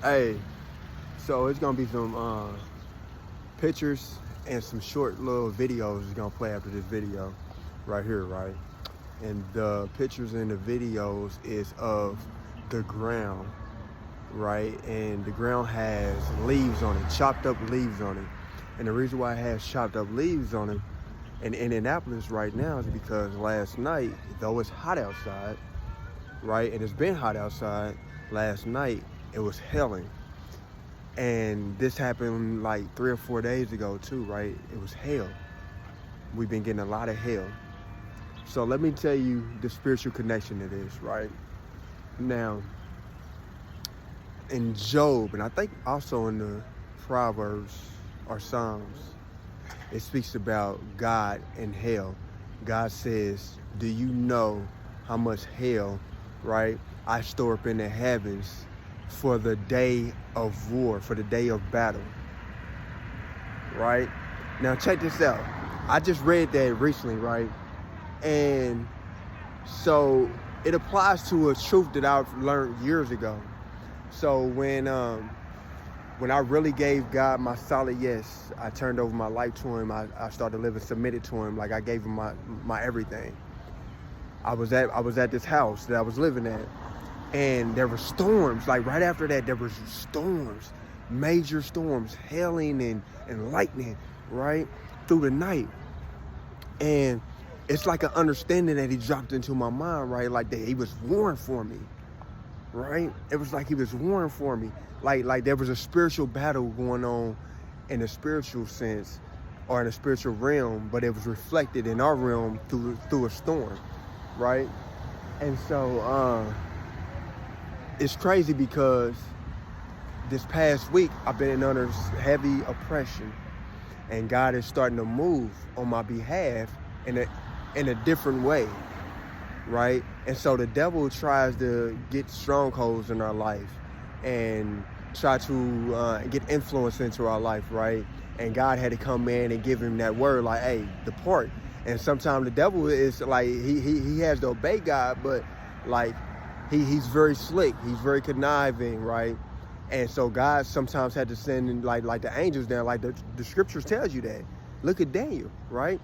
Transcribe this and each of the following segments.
Hey, so it's gonna be some pictures and some short little videos is gonna play after this video right here, right? And the pictures and the videos is of the ground, right? And the ground has leaves on it, chopped up leaves on it. And the reason why it has chopped up leaves on it in Indianapolis right now is because last night, though it's hot outside, right? And it's been hot outside, last night it was hailing. And this happened like 3 or 4 days ago too, right? It was hail. We've been getting a lot of hail. So let me tell you the spiritual connection to this, right? Now, in Job, and I think also in the Proverbs or Psalms, it speaks about God and hell. God says, do you know how much hell, right, I store up in the heavens for the day of war, for the day of battle, right? Now check this out. I just read that recently, right? And so it applies to a truth that I've learned years ago. So when I really gave God my solid yes, I turned over my life to him. I started living submitted to him. Like I gave him my everything. I was at this house that I was living at. And there were storms, like right after that, there was storms, major storms, hailing and lightning, right, through the night. And it's like an understanding that he dropped into my mind, right, like that he was warring for me, right? It was like he was warring for me, like there was a spiritual battle going on in a spiritual sense or in a spiritual realm, but it was reflected in our realm through a storm, right? And so, it's crazy because this past week I've been under heavy oppression, and God is starting to move on my behalf in a different way, right? And so the devil tries to get strongholds in our life and try to get influence into our life, right? And God had to come in and give him that word, like, hey, depart. And sometimes the devil is like, he has to obey God, but like, he's very slick. He's very conniving, right? And so God sometimes had to send like the angels down, like the scriptures tells you that. Look at Daniel, right?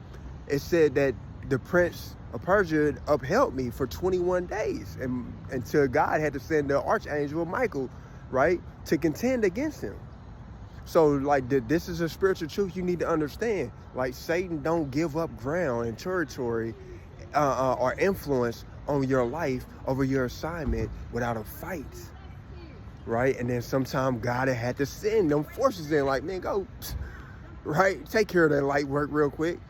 It said that the prince of Persia upheld me for 21 days and until God had to send the archangel Michael, right, to contend against him. So like this is a spiritual truth you need to understand. Like Satan don't give up ground and territory or influence on your life over your assignment without a fight, right? And then sometimes God had to send them forces in, like, man, go, right? Take care of that light work real quick,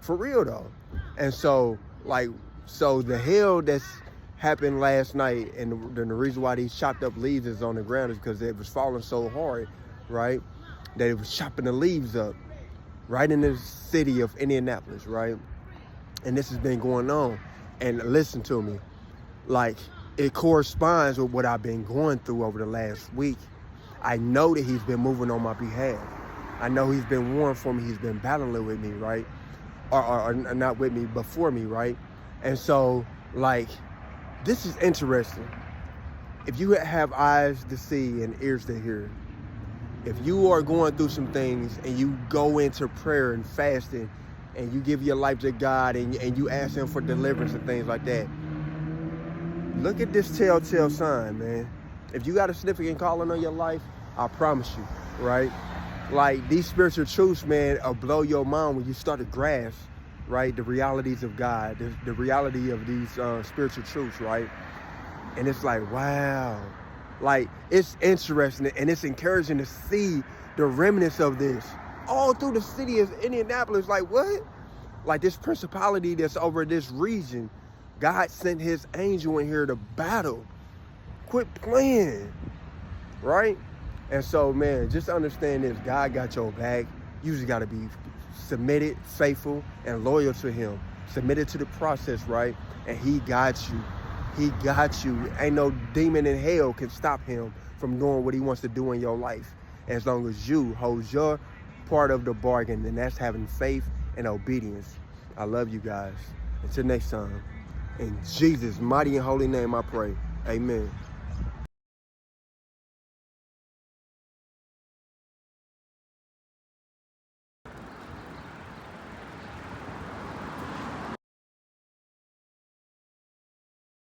for real though. And so, so the hell that's happened last night, and the reason why these chopped up leaves is on the ground is because it was falling so hard, right? That it was chopping the leaves up right in the city of Indianapolis, right? And this has been going on. And listen to me, like it corresponds with what I've been going through over the last week. I know that he's been moving on my behalf. I know he's been warring for me. He's been battling with me, right? Or not with me, but for me, right? And so, like, this is interesting. If you have eyes to see and ears to hear, if you are going through some things and you go into prayer and fasting and you give your life to God and you ask him for deliverance and things like that, look at this telltale sign, man. If you got a significant calling on your life, I promise you, right? Like these spiritual truths, man, will blow your mind when you start to grasp, right, the realities of God, the reality of these spiritual truths, right? And it's like, wow. Like, it's interesting and it's encouraging to see the remnants of this all through the city of Indianapolis. Like, what? Like this principality that's over this region, God sent his angel in here to battle. Quit playing, right? And so, man, just understand this. God got your back. You just got to be submitted, faithful, and loyal to him. Submitted to the process, right? And he got you. He got you. Ain't no demon in hell can stop him from doing what he wants to do in your life. As long as you hold your part of the bargain, and that's having faith and obedience. I love you guys. Until next time. In Jesus' mighty and holy name I pray. Amen.